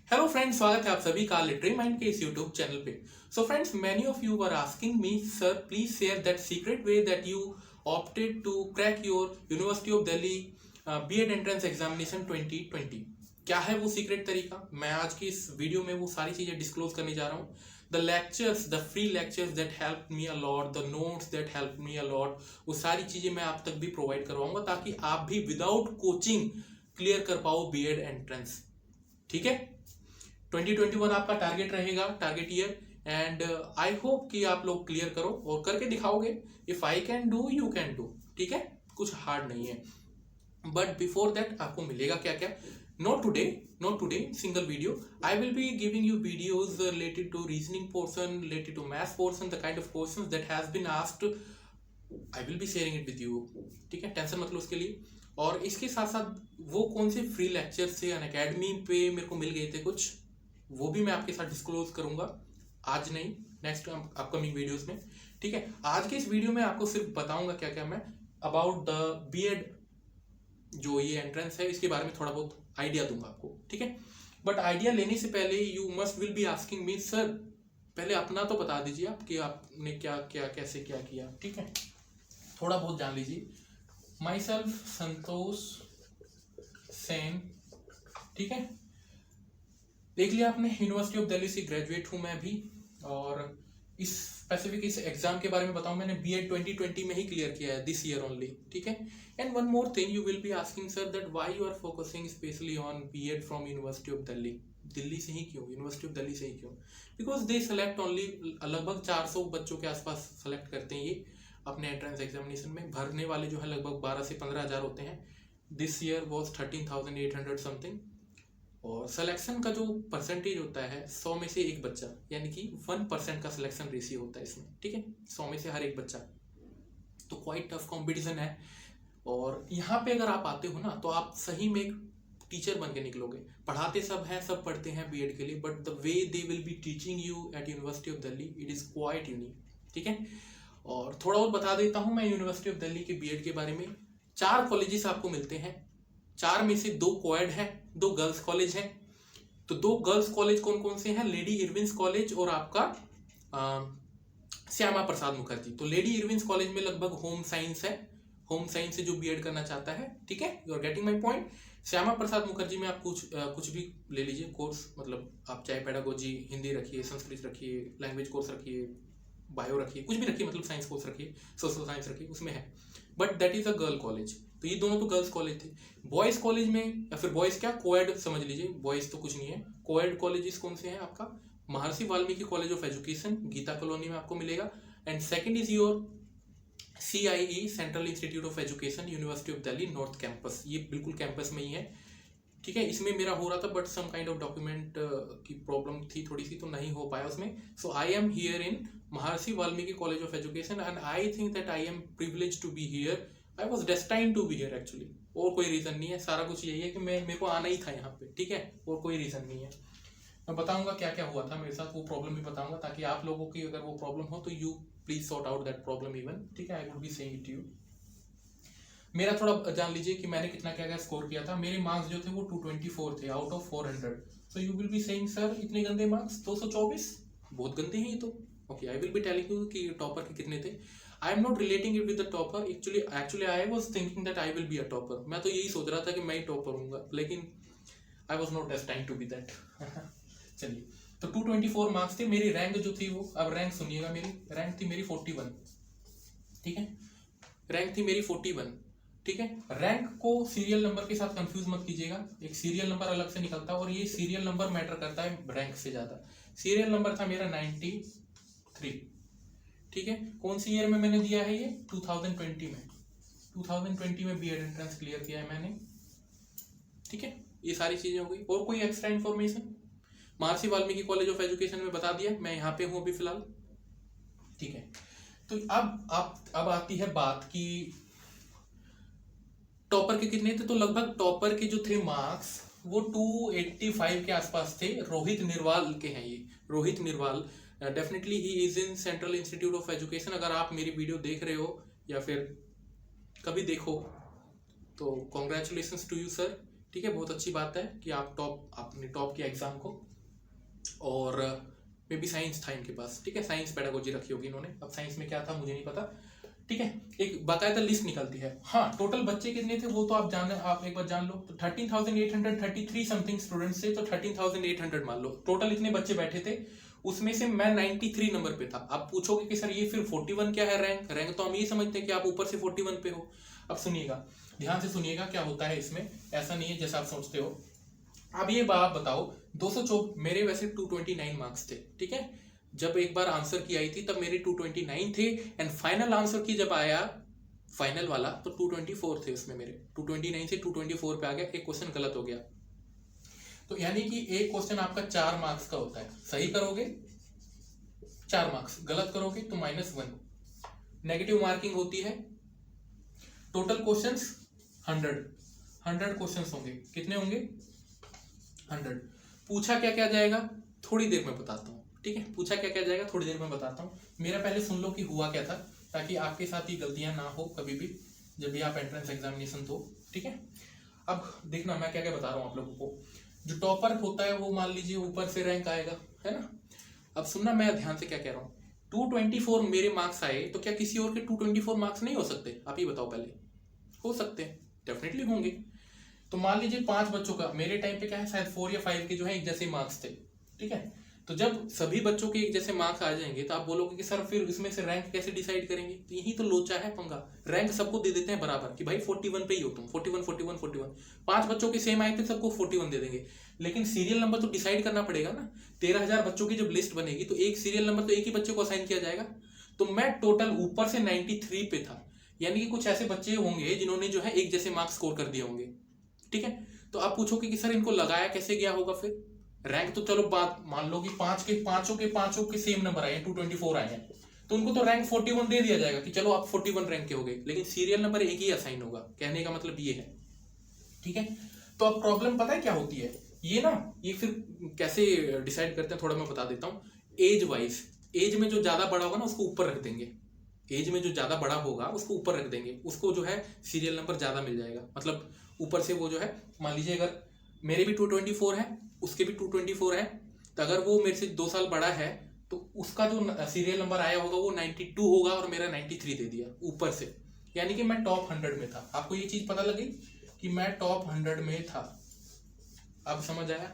Hello friends, स्वागत है आप सभी का लिटरेरी माइंड के इस यूट्यूब चैनल पे। So friends, many of you were asking me, sir please share that secret way that you opted to crack your university of Delhi B Ed entrance examination 2020। क्या है वो सीक्रेट तरीका? मैं आज की इस वीडियो में वो सारी चीजें डिस्क्लोज करने जा रहा हूँ। The lectures, the free lectures that help me a lot, the notes that help me a lot, वो सारी चीजें मैं आप तक भी प्रोवाइड करवाऊंगा ताकि आप भी विदाउट कोचिंग क्लियर कर पाओ बीएड एंट्रेंस। ठीक है, 2021 आपका टारगेट रहेगा, target year, and I hope कि आप लोग क्लियर करो और करके दिखाओगे। If I can do, you can do. ठीक है, कुछ हार्ड नहीं है। बट बिफोर दैट आपको मिलेगा क्या क्या? Not today single video. I will be giving you videos related to reasoning portion, related to maths portion, the kind of questions that has been asked. I will be sharing it with you. ठीक है, tension मत लो उसके लिए। और इसके साथ साथ वो कौन से फ्री लेक्चर्स थे अनअकैडमी पे मेरे को मिल गए थे कुछ, वो भी मैं आपके साथ डिस्क्लोज करूंगा। आज नहीं, नेक्स्ट अपकमिंग वीडियोस में। ठीक है, आज के इस वीडियो में आपको सिर्फ बताऊंगा क्या क्या मैं अबाउट द बीएड जो ये एंट्रेंस है इसके बारे में थोड़ा बहुत आइडिया दूंगा आपको। ठीक है, बट आइडिया लेने से पहले you must will be asking me, sir पहले अपना तो बता दीजिए आप कि आपने क्या क्या कैसे क्या किया। ठीक है, थोड़ा बहुत जान लीजिए। माई सेल्फ संतोष सेन। ठीक है, देख लिया आपने, यूनिवर्सिटी ऑफ दिल्ली से ग्रेजुएट हूं मैं भी। और इस स्पेसिफिक इस एग्जाम के बारे में बताऊं, मैंने बीएड 2020 में ही क्लियर किया है, दिस ईयर ओनली। ठीक है, and one more thing you will be asking, sir that why you are focusing specially on B Ed from university of Delhi. Delhi से ही क्यों, यूनिवर्सिटी ऑफ दिल्ली से ही क्यों? बिकॉज दे सेलेक्ट ओनली, लगभग 400 बच्चों के आसपास सेलेक्ट करते हैं ये अपने एंट्रेंस एग्जामिनेशन में। भरने वाले जो है लगभग 12 से 15 हज़ार होते हैं। This year was 13,800 something. और सिलेक्शन का जो परसेंटेज होता है 100 में से एक बच्चा, यानी कि 1% का सिलेक्शन रेशियो होता है इसमें। ठीक है, 100 में से हर एक बच्चा, तो क्वाइट टफ कंपटीशन है। और यहाँ पे अगर आप आते हो ना तो आप सही में एक टीचर बन के निकलोगे। पढ़ाते सब हैं, सब पढ़ते हैं बीएड के लिए, but the way they will be teaching you at university of Delhi, it is quite unique. ठीक है, और थोड़ा और बता देता हूँ मैं यूनिवर्सिटी ऑफ दिल्ली के बीएड के बारे में। 4 कॉलेजेस आपको मिलते हैं, 4 में से 2 कोएड है, 2 गर्ल्स कॉलेज है। तो 2 गर्ल्स कॉलेज कौन कौन से हैं? लेडी इरविन्स कॉलेज और आपका श्यामा प्रसाद मुखर्जी। तो लेडी इरविन्स कॉलेज में लगभग होम साइंस है, होम साइंस से जो बीएड करना चाहता है। ठीक है, you are getting my point. Shyama Prasad Mukherjee में आप कुछ भी ले लीजिए कोर्स, मतलब आप चाहे पेडागोजी हिंदी रखिए, संस्कृत रखिए, लैंग्वेज कोर्स रखिए, बायो रखिए, कुछ भी रखिए, मतलब साइंस कोर्स रखिए, सोशल साइंस रखिए, उसमें है। But that is a girl college. तो ये दोनों तो गर्ल्स कॉलेज थे। बॉयज कॉलेज में, या फिर बॉयज क्या, कोएड समझ लीजिए, बॉयज तो कुछ नहीं है। कोएड कॉलेजेस कौन से हैं आपका? Maharshi Valmiki college of education Geeta colony में आपको मिलेगा। And second is your CIE, central institute of education, university of Delhi north campus. ये बिल्कुल कैंपस में ही है। ठीक है, इसमें मेरा हो रहा था but some kind of document की प्रॉब्लम थी थोड़ी सी, तो नहीं हो पाया उसमें। सो I am here in Maharshi Valmiki college of education and I think that I am privilege to be here. I was destined to be here actually. और कोई रीजन नहीं है, सारा कुछ यही है कि मेरे को आना ही था यहाँ पे। ठीक है, और कोई रीजन नहीं है। मैं बताऊंगा क्या क्या हुआ था मेरे साथ, वो प्रॉब्लम भी बताऊंगा, ताकि आप लोगों की अगर वो प्रॉब्लम हो तो you please sort out that problem even. ठीक है, I would be saying it to you. मेरा थोड़ा जान लीजिए कि मैंने कितना क्या क्या स्कोर किया था। मेरे मार्क्स जो थे वो 224 थे out of 400। So you will be saying, sir इतने गंदे मार्क्स, 224 बहुत गंदे हैं ये तो। Okay, I will be telling you कि टॉपर के कितने थे। I am not relating it with the topper, actually I was thinking that I will be a topper. मैं तो यही सोच रहा था कि मैं ही टॉपर हूँगा, लेकिन I was not destined to be that. चलिए, तो 224 मार्क्स थे। मेरी रैंक जो थी वो, अब रैंक सुनिएगा, मेरी रैंक थी मेरी 41। ठीक है, रैंक थी मेरी 41। ठीक है, रैंक को सीरियल नंबर के साथ कंफ्यूज मत कीजिएगा, एक सीरियल नंबर अलग से निकलता है और ये सीरियल नंबर मैटर करता है रैंक से ज्यादा। सीरियल नंबर था मेरा 93। ठीक है, कौन सी ईयर में मैंने दिया है ये? 2020 में। 2020 में बीएड एंट्रेंस क्लियर किया है मैंने। ठीक है, ये सारी चीजें हो गई। और कोई extra information? Maharshi Valmiki college of education में बता दिया, मैं यहाँ पे हूँ अभी फिलहाल। ठीक है, तो अब आती है बात कि टॉपर के कितने थे। तो लगभग टॉपर के जो थे मार्क्स वो 285 के आसपास थे। रोहित निर्वाल के हैं ये, Rohit Nirwal. Definitely he is in central institute of education. अगर आप मेरी वीडियो देख रहे हो या फिर कभी देखो तो कॉन्ग्रेचुलेशन टू यू सर। ठीक है, बहुत अच्छी बात है कि आपने टॉप किया एग्जाम को। और मे बी साइंस था इनके पास, ठीक है, साइंस पेडागोजी रखी होगी इन्होंने। अब साइंस में क्या था मुझे नहीं पता, ठीक है। एक बाकायदा लिस्ट निकलती है। हाँ, टोटल बच्चे कितने थे वो तो आप एक बार जान लो। तो 13,833 समथिंग स्टूडेंट्स थे, तो 13,800 मान लो टोटल इतने बच्चे बैठे थे। उसमें से मैं 93 नंबर पे था। आप पूछोगे कि सर ये फिर 41 क्या है रैंक? रैंक तो हम ये समझते हैं कि आप ऊपर से 41 पे हो। अब सुनिएगा, ध्यान से सुनिएगा क्या होता है इसमें। ऐसा नहीं है जैसा आप सोचते हो। अब ये बात बताओ, 224 मेरे वैसे 229 मार्क्स थे, ठीक है। जब एक बार आंसर की आई थी तब मेरे 229 थे, एंड फाइनल आंसर की जब आया फाइनल वाला तो 224 थे उसमें मेरे। 229 से 224 पे आ गया। एक क्वेश्चन गलत हो गया, तो यानी कि एक क्वेश्चन आपका 4 मार्क्स का होता है। सही करोगे 4 मार्क्स, गलत करोगे तो -1 नेगेटिव मार्किंग होती है। टोटल क्वेश्चंस 100 क्वेश्चंस होंगे। कितने होंगे? 100। पूछा क्या क्या जाएगा थोड़ी देर में बताता हूँ, ठीक है। पूछा क्या क्या जाएगा थोड़ी देर में बताता हूँ। मेरा पहले सुन लो कि हुआ क्या था, ताकि आपके साथ ही गलतियां ना हो कभी भी जब भी आप एंट्रेंस एग्जामिनेशन दो, ठीक है। अब देखना मैं क्या क्या बता रहा हूँ आप लोगों को। जो टॉपर होता है वो मान लीजिए ऊपर से रैंक आएगा, है ना। अब सुनना मैं ध्यान से क्या कह रहा हूँ। 224 मेरे मार्क्स आए तो क्या किसी और के 224 मार्क्स नहीं हो सकते? आप ही बताओ पहले। हो सकते हैं, डेफिनेटली होंगे। तो मान लीजिए 5 बच्चों का, मेरे टाइम पे क्या है शायद 4 या 5 के जो है एक जैसे मार्क्स थे, ठीक है। तो जब सभी बच्चों के एक जैसे मार्क्स आ जाएंगे तो आप बोलोगे कि सर फिर इसमें से रैंक कैसे डिसाइड करेंगे? तो यही तो लोचा है पंगा। रैंक सबको दे देते हैं बराबर कि भाई 41 पे ही हो तुम, 41 41 41। 5 बच्चों के सेम आए थे, सबको 41 दे देंगे। लेकिन सीरियल नंबर तो डिसाइड करना पड़ेगा ना। 13,000 बच्चों की जब लिस्ट बनेगी तो एक सीरियल नंबर तो एक ही बच्चे को असाइन किया जाएगा। तो मैं टोटल ऊपर से 93 पे था, यानी कि कुछ ऐसे बच्चे होंगे जिन्होंने जो है एक जैसे मार्क्स स्कोर कर दिए होंगे, ठीक है। तो आप पूछोगे कि सर इनको लगाया कैसे गया होगा? फिर रैंक तो चलो बात मान लो कि पांचों के सेम नंबर आए हैं, 224 आए हैं, तो उनको तो रैंक 41 दे दिया जाएगा कि चलो आप 41 रैंक के हो गए। लेकिन सीरियल नंबर एक ही असाइन होगा, कहने का मतलब ये है, ठीक है। तो अब प्रॉब्लम पता है क्या होती है ये ना, ये फिर कैसे डिसाइड करते हैं थोड़ा मैं बता देता हूँ। एज वाइज, एज में जो ज्यादा बड़ा होगा ना उसको ऊपर रख देंगे। एज में जो ज्यादा बड़ा होगा उसको ऊपर रख देंगे, उसको जो है सीरियल नंबर ज्यादा मिल जाएगा। मतलब ऊपर से वो जो है, मान लीजिए अगर मेरे भी 224 है, उसके भी 224 है, तो अगर वो मेरे से 2 साल बड़ा है तो उसका जो सीरियल नंबर आया होगा वो 92 होगा और मेरा 93 दे दिया ऊपर से। यानी कि मैं टॉप 100 में था। आपको ये चीज पता लगी कि मैं टॉप 100 में था? अब समझ आया?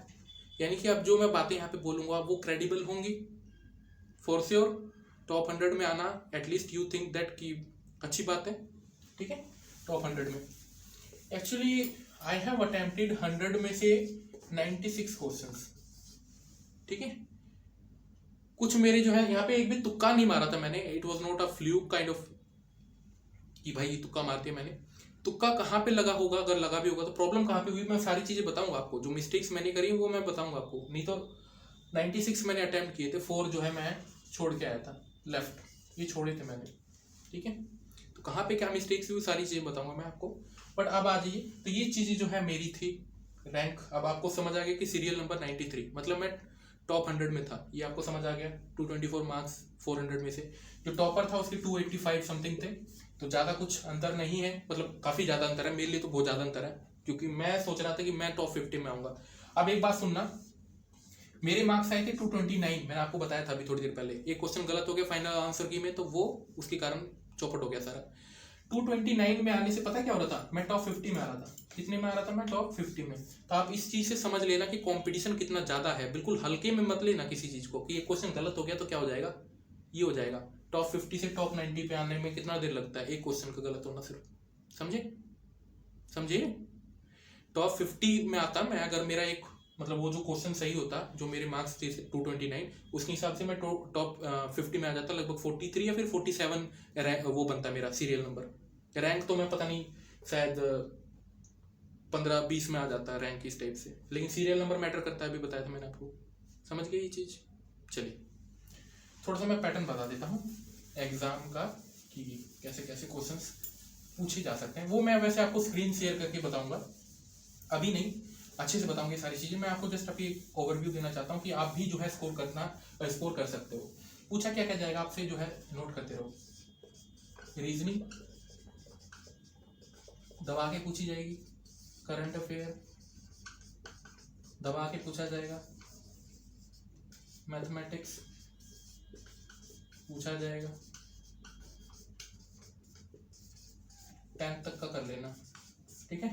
यानी कि अब जो मैं बातें यहाँ पे बोलूंगा वो क्रेडिबल होंगी फॉर श्योर। टॉप 100 में आना एटलीस्ट यू थिंक दैट कि अच्छी बात है, ठीक है। टॉप 100 में एक्चुअली आई हैव अटेम्प्टेड 100 में से 96 क्वेश्चंस, ठीक है। कुछ मेरे जो है यहाँ पे एक भी तुक्का नहीं मारा था मैंने। It was not a fluke kind of कि भाई ये तुक्का मार दिया मैंने। तुक्का कहाँ पे लगा होगा, अगर लगा भी होगा तो प्रॉब्लम कहाँ पे हुई, मैं सारी चीजें बताऊंगा आपको। जो मिस्टेक्स मैंने करी वो मैं बताऊंगा आपको। नहीं तो 96 मैंने अटेम्प्ट किए थे, 4 जो है मैं छोड़ के आया था, लेफ्ट ये छोड़े थे मैंने, ठीक है। तो कहाँ पे क्या मिस्टेक्स हुई सारी चीजें बताऊंगा मैं आपको। बट अब आ जाइए, तो ये चीजें जो है मेरी थी रैंक। अब आपको समझ आ गया कि सीरियल नंबर 93, मतलब मैं टॉप 100 में था, ये आपको समझ आ गया। 224 मार्क्स 400 में से। जो टॉपर था उसके 285 समथिंग थे, तो ज़्यादा कुछ अंतर नहीं है, मतलब काफ़ी ज़्यादा अंतर है मेरे लिए, तो बहुत ज़्यादा अंतर है, क्योंकि मैं सोच रहा था कि मैं टॉप 50 में आऊँगा। अब एक बात सुनना, मेरे मार्क्स आए थे 229, मैंने आपको बताया था अभी थोड़ी देर पहले। एक क्वेश्चन गलत हो गया फाइनल आंसर की में, तो वो उसके कारण चौपट हो गया सारा। 229 में आने से पता क्या हो रहा था, मैं टॉप 50 में आ रहा था। कितने में आ रहा था मैं? टॉप 50 में। तो आप इस चीज से समझ लेना कि कंपटीशन कितना ज्यादा है। बिल्कुल हल्के में मत लेना किसी चीज को कि ये क्वेश्चन गलत हो गया तो क्या हो जाएगा, ये हो जाएगा। टॉप 50 से टॉप 90 पे आने में कितना देर लगता है एक क्वेश्चन का गलत होना सिर्फ, समझे। टॉप 50 में आता मैं अगर मेरा एक मतलब वो जो क्वेश्चन सही होता, जो मेरे मार्क्स थे 229, उसके हिसाब से मैं टॉप 50 में आ जाता, लगभग 43 या फिर 47 वो बनता मेरा सीरियल नंबर। रैंक तो मैं पता नहीं शायद 15-20 में आ जाता है रैंक इस टाइप से, लेकिन सीरियल नंबर मैटर करता है, अभी बताया था मैंने आपको। समझ गए ये चीज़? चलिए थोड़ा सा मैं पैटर्न बता देता हूँ एग्जाम का कि कैसे कैसे क्वेश्चंस पूछे जा सकते हैं। वो मैं वैसे आपको स्क्रीन शेयर करके बताऊंगा, अभी नहीं, अच्छे से बताऊंगी सारी चीजें। मैं आपको जस्ट अभी ओवरव्यू देना चाहता हूँ कि आप भी जो है स्कोर कर सकते हो। पूछा क्या क्या जाएगा आपसे, जो है नोट करते रहो। रीजनिंग दबा के पूछी जाएगी, करंट अफेयर, दबा के पूछा जाएगा। मैथमेटिक्स पूछा जाएगा, 10th तक का कर लेना, ठीक है।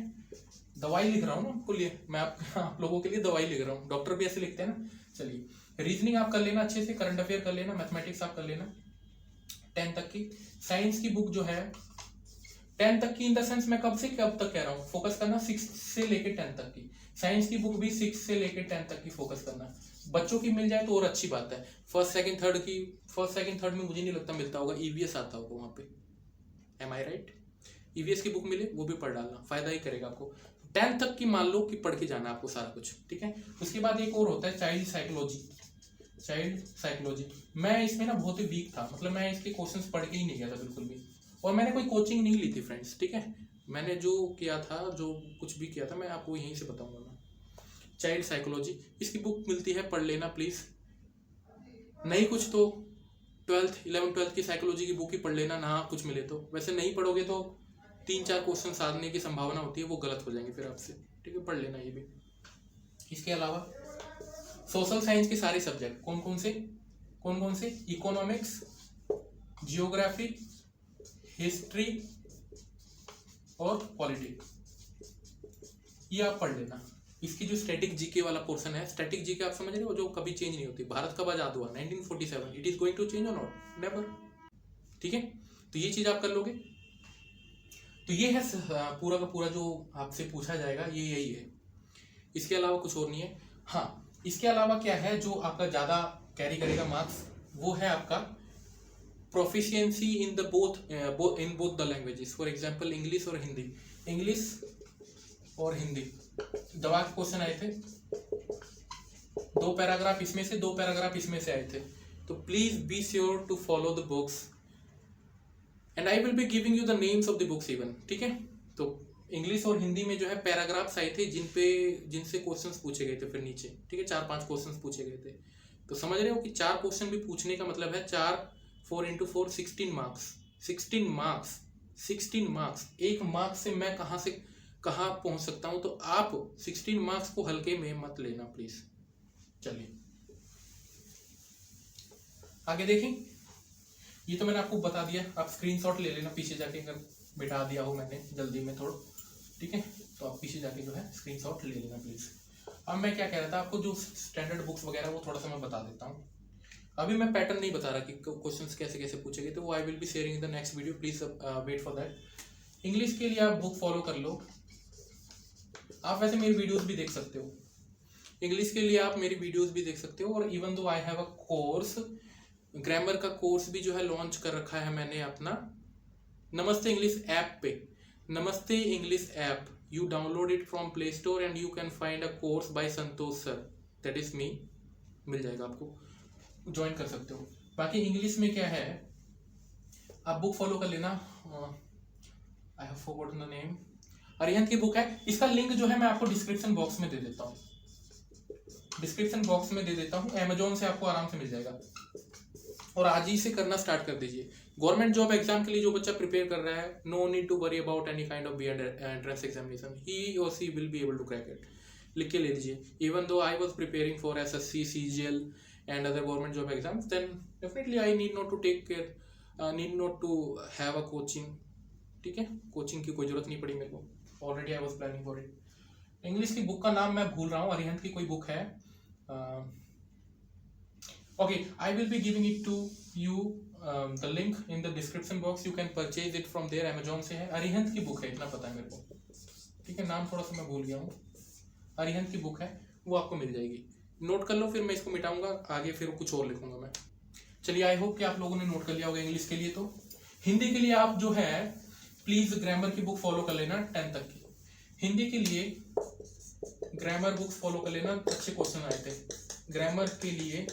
दवाई लिख रहा हूँ ना आपको लिए, मैं आप लोगों के लिए दवाई लिख रहा हूँ, डॉक्टर भी ऐसे लिखते हैं ना। चलिए रीजनिंग आप कर लेना अच्छे से, करंट अफेयर कर लेना, मैथमेटिक्स आप कर लेना 10 तक की। साइंस की बुक जो है 10 तक की, इन द सेंस मैं कब से कब तक कह रहा हूँ, फोकस करना 6 से लेके 10 तक की। साइंस की बुक भी 6 से लेके 10 तक की फोकस करना। बच्चों की मिल जाए तो और अच्छी बात है। फर्स्ट सेकंड थर्ड में मुझे नहीं लगता मिलता होगा, ईवीएस आता होगा वहाँ पे, एम आई राइट। ईवीएस की बुक मिले वो भी पढ़ डालना, फायदा ही करेगा आपको। 10 तक की मान लो कि पढ़ के जाना आपको सारा कुछ, ठीक है। उसके बाद एक और होता है चाइल्ड साइकोलॉजी। मैं इसमें ना बहुत ही वीक था, मतलब मैं इसके क्वेश्चंस पढ़ के ही नहीं गया था बिल्कुल भी, और मैंने कोई कोचिंग नहीं ली थी फ्रेंड्स, ठीक है। मैंने जो किया था, जो कुछ भी किया था, मैं आपको यहीं से बताऊंगा मैं। चाइल्ड साइकोलॉजी, इसकी बुक मिलती है, पढ़ लेना प्लीज। नहीं कुछ तो 11th-12th की साइकोलॉजी की बुक ही पढ़ लेना, ना कुछ मिले तो। वैसे नहीं पढ़ोगे तो 3-4 क्वेश्चन साधने की संभावना होती है, वो गलत हो जाएंगे फिर आपसे, ठीक है। पढ़ लेना ये भी। इसके अलावा सोशल साइंस के सारे सब्जेक्ट कौन कौन से, इकोनॉमिक्स, जियोग्राफी, हिस्ट्री और पॉलिटिक्स, ये आप पढ़ लेना। इसकी जो स्टैटिक जीके वाला पोर्शन है, स्टैटिक जीके आप समझ रहे हो, जो कभी चेंज नहीं होती। भारत कब आजाद हुआ? 1947। It is going to change और नॉट? नेवर, ठीक है। तो ये चीज आप कर लोगे। तो ये है पूरा का पूरा जो आपसे पूछा जाएगा, ये यही है। इसके अलावा कुछ और नहीं है। हाँ, इसके अलावा क्या है जो आपका ज्यादा कैरी करेगा मार्क्स, वो है आपका proficiency in the both the languages. For example English और हिंदी, दवा के क्वेश्चन आए थे, 2 पैराग्राफ इसमें से, 2 पैराग्राफ इसमें से आए थे। तो please be sure to follow the books and I will be giving you the names of the books even, ठीक है। तो इंग्लिश और हिंदी में जो है पैराग्राफ्स आए थे जिनसे क्वेश्चंस पूछे गए थे फिर नीचे, ठीक है। 4-5 क्वेश्चंस पूछे गए थे। तो समझ रहे हो कि 4 क्वेश्चन भी पूछने का मतलब है 4 × 4 16 मार्क्स। 16 मार्क्स, 1 मार्क्स से मैं कहाँ पहुंच सकता हूं। तो आप 16 मार्क्स को हल्के में मत लेना प्लीज। चलिए आगे देखें। ये तो मैंने आपको बता दिया, आप स्क्रीनशॉट ले लेना पीछे जाके, अगर बिठा दिया हो मैंने जल्दी में थोड़ा, ठीक है। तो आप पीछे जाके जो है स्क्रीनशॉट ले लेना प्लीज। अब मैं क्या कह रहा था, आपको जो स्टैंडर्ड बुक्स वगैरह वो थोड़ा सा मैं बता देता हूँ। अभी मैं पैटर्न नहीं बता रहा कि क्वेश्चंस कैसे कैसे पूछे गए, तो वो I will be sharing in the next video, please wait for that. English के लिए आप बुक फॉलो कर लो। आप वैसे मेरी वीडियोस भी देख सकते हो, इंग्लिश के लिए आप मेरी वीडियोस भी देख सकते हो। और even though I have a course, grammar का कोर्स भी जो है लॉन्च कर रखा है मैंने अपना नमस्ते इंग्लिश ऐप पे। नमस्ते English app, you download it from Play Store and you can find a course by Santosh sir, that is me. मिल जाएगा आपको, ज्वाइन कर सकते हो। बाकी इंग्लिश में क्या है, आप बुक फॉलो कर लेना। I have forgotten the name, Arihant की बुक है। इसका लिंक जो है मैं आपको डिस्क्रिप्शन बॉक्स में दे देता हूँ, अमेजोन से आपको आराम से मिल जाएगा। और आज ही से करना स्टार्ट कर दीजिए। गवर्नमेंट जॉब एग्जाम के लिए जो बच्चा प्रिपेयर कर रहा है, no need to worry about any kind of beyond entrance examination, he और she will be able to crack it. लिख के ले लीजिए। Even though I was preparing for SSC, CGL and other government job exams, then definitely I need not to take care, need not to have a coaching, ठीक है। Coaching की कोई जरूरत नहीं पड़ी मेरे को, already I was planning for it. English की बुक का नाम मैं भूल रहा हूँ, अरिहंत की कोई बुक है। Okay, I will be giving it to you, the link in the description box. You can purchase it from there, Amazon से है। अरिहंत की बुक है, इतना पता है मेरे को, ठीक है। नाम थोड़ा सा मैं भूल गया हूँ। अरिहंत की बुक है, वो आपको मिल जाएगी, नोट कर लो। फिर मैं इसको मिटाऊंगा आगे, फिर कुछ और लिखूंगा मैं। चलिए, आई होप कि आप लोगों ने नोट कर लिया होगा इंग्लिश के लिए। तो हिंदी के लिए आप जो है प्लीज ग्रामर की बुक फॉलो कर लेना 10 तक की। हिंदी के लिए ग्रामर बुक्स फॉलो कर लेना, अच्छे क्वेश्चन आए थे ग्रामर के लिए।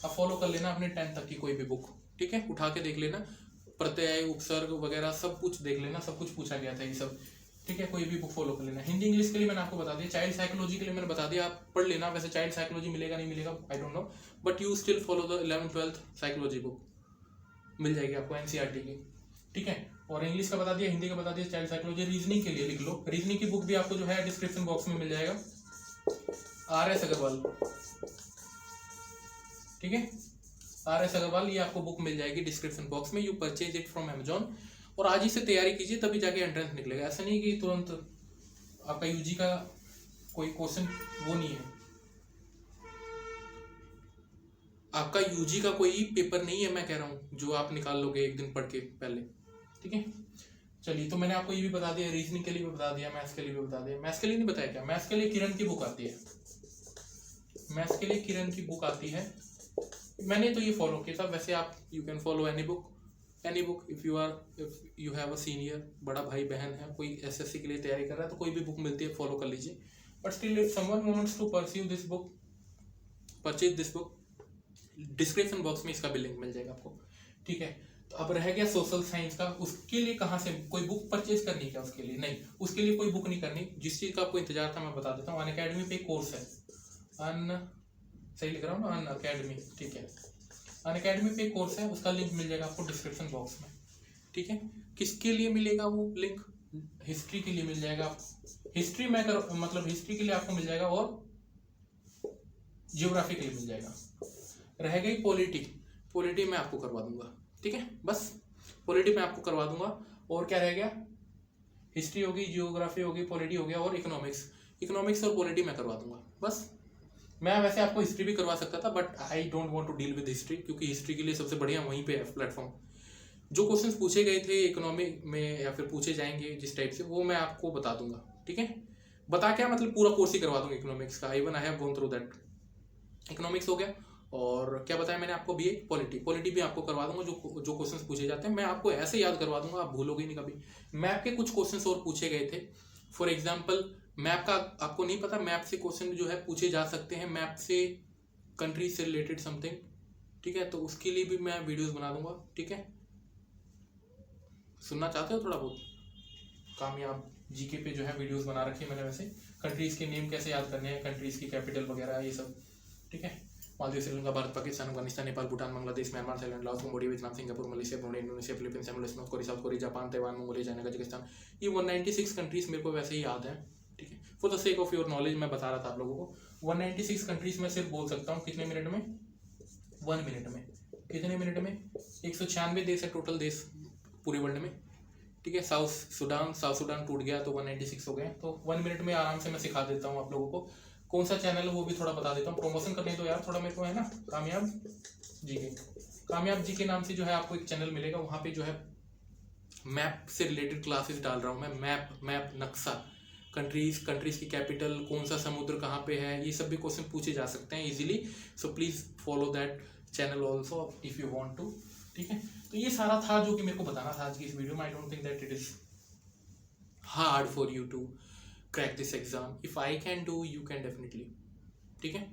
आप फॉलो कर लेना अपने 10 तक की कोई भी बुक, ठीक है। उठा के देख लेना, प्रत्यय, उपसर्ग वगैरह सब कुछ देख लेना, सब कुछ पूछा गया था ये सब, ठीक है। कोई भी बुक फॉलो कर लेना। हिंदी इंग्लिश के लिए मैंने आपको बता दिया। चाइल्ड साइकोलॉजी के लिए मैंने बता दिया, आप पढ़ लेना। वैसे चाइल्ड साइकोलॉजी मिलेगा नहीं मिलेगा I don't know, but you still follow the 11th-12th psychology book, मिल जाएगी आपको एनसीईआरटी की, ठीक है। और इंग्लिश का बता दिया, हिंदी का बता दिया, चाइल्ड साइकोलॉजी। रीजनिंग के लिए लिख लो, रीजनिंग की बुक भी आपको जो है डिस्क्रिप्शन बॉक्स में मिल जाएगा, RS अग्रवाल, ठीक है, RS अग्रवाल, ये आपको बुक मिल जाएगी डिस्क्रिप्शन बॉक्स में। You purchase it from Amazon और आज ही से तैयारी कीजिए, तभी जाके एंट्रेंस निकलेगा। ऐसा नहीं कि तुरंत आपका यूजी का कोई क्वेश्चन वो नहीं है, आपका यूजी का कोई पेपर नहीं है, मैं कह रहा हूँ, जो आप निकाल लोगे एक दिन पढ़ के पहले, ठीक है। चलिए, तो मैंने आपको ये भी बता दिया, रीजनिंग के लिए भी बता दिया, मैथ्स के लिए भी बता दिया। मैथ्स के लिए नहीं बताया क्या? मैथ्स के लिए किरण की बुक आती है, मैथ्स के लिए किरण की बुक आती है। मैंने तो ये फॉलो किया था, वैसे आप you can follow any book if you have a senior, बड़ा भाई बहन है, कोई एसएससी के लिए तैयारी कर रहा है तो कोई भी बुक मिलती है फॉलो कर लीजिए। But still if someone wants to pursue this book, purchase this book, description box में इसका भी लिंक मिल जाएगा आपको, ठीक है। तो अब रह गया सोशल साइंस का, उसके लिए कहाँ से कोई बुक परचेज करनी क्या? उसके लिए नहीं, उसके लिए कोई बुक नहीं करनी। जिस चीज़ का आपको इंतजार था मैं बता देता हूँ, अनअकैडमी पे कोर्स है, सही लिख रहा हूँ ना, अनअकैडमी, ठीक है, अनअकैडमी पे कोर्स है, उसका लिंक मिल जाएगा आपको डिस्क्रिप्शन बॉक्स में, ठीक है। किसके लिए मिलेगा वो लिंक? हिस्ट्री के लिए मिल जाएगा। हिस्ट्री में मतलब हिस्ट्री के लिए आपको मिल जाएगा और जियोग्राफी के लिए मिल जाएगा। रह गई पॉलिटी मैं आपको करवा दूंगा, ठीक है, बस पॉलिटी मैं आपको करवा दूंगा। और क्या रह गया? हिस्ट्री होगी, जियोग्राफी होगी, पॉलिटी हो गया और इकोनॉमिक्स और पॉलिटी मैं करवा दूंगा, बस। मैं वैसे आपको हिस्ट्री भी करवा सकता था, but I don't want to deal with history, क्योंकि हिस्ट्री के लिए सबसे बढ़िया वहीं पे है प्लेटफॉर्म। जो क्वेश्चंस पूछे गए थे इकोनॉमी में या फिर पूछे जाएंगे जिस टाइप से, वो मैं आपको बता दूंगा, ठीक है। बता क्या मतलब, पूरा कोर्स ही करवा दूंगा इकोनॉमिक्स का। Even I have gone through that. Economics हो गया, और क्या बताया मैंने आपको? BA पॉलिटी भी आपको करवा दूंगा। जो क्वेश्चंस पूछे जाते हैं मैं आपको ऐसे याद करवा दूंगा, आप भूलोगे नहीं कभी। मैप के कुछ क्वेश्चंस और पूछे गए थे, फॉर एग्जाम्पल मैप का आपको नहीं पता, मैप से क्वेश्चन जो है पूछे जा सकते हैं, मैप से कंट्रीज से रिलेटेड समथिंग, ठीक है। तो उसके लिए भी मैं वीडियोस बना दूंगा, ठीक है। सुनना चाहते हो थोड़ा बहुत? कामयाब जीके पे जो है वीडियोस बना रखी है मैंने, वैसे कंट्रीज के नेम कैसे याद करने हैं, कंट्रीज की कैपिटल वगैरह ये सब, ठीक है। Maldives, Sri Lanka, Bharat, Pakistan, Afghanistan, Nepal, Bhutan, Bangladesh, Myanmar, Thailand, Laos, Cambodia, Vietnam, Singapore, Malaysia, Brunei, Indonesia, Philippines, Cyprus, North Korea, South Korea, Japan, Taiwan, Mongolia, China, Kazakhstan, ये 196 कंट्रीज मेरे को वैसे ही याद है, ठीक है। For the sake of your knowledge मैं बता रहा था आप लोगों को, 196 कंट्रीज में सिर्फ बोल सकता हूँ कितने मिनट में? 1 मिनट में। कितने मिनट में? 196 देश है टोटल, देश पूरे वर्ल्ड में, ठीक है। साउथ सुडान टूट गया तो 196 हो गए, तो 1 मिनट में आराम से मैं सिखा देता हूँ आप लोगों को। कौन सा चैनल है वो भी थोड़ा बता देता हूँ, प्रमोशन करने तो यार थोड़ा मेरे को, है ना। कामयाब जी के नाम से जो है आपको एक चैनल मिलेगा, वहाँ पे जो है मैप से रिलेटेड क्लासेस डाल रहा हूँ मैं। मैप नक्शा, कंट्रीज की कैपिटल, कौन सा समुद्र कहाँ पे है, ये सब भी क्वेश्चन पूछे जा सकते हैं easily. So please follow that channel also if you want to, ठीक है। तो ये सारा था जो कि मेरे को बताना था आज की इस वीडियो में। I don't think that it is hard for you to crack this exam. If I can do, you can definitely, ठीक है।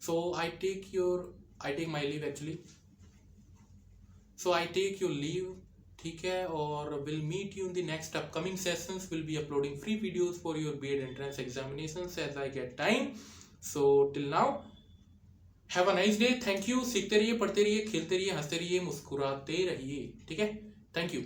So I take my leave actually, so I take your leave, ठीक है। और will meet you in the next upcoming sessions, will be uploading free videos for your BEd entrance examinations as I get time. So till now have a nice day, thank you. सीखते रहिए, पढ़ते रहिए, खेलते रहिए, हंसते रहिए, मुस्कुराते रहिए, ठीक है। Thank you.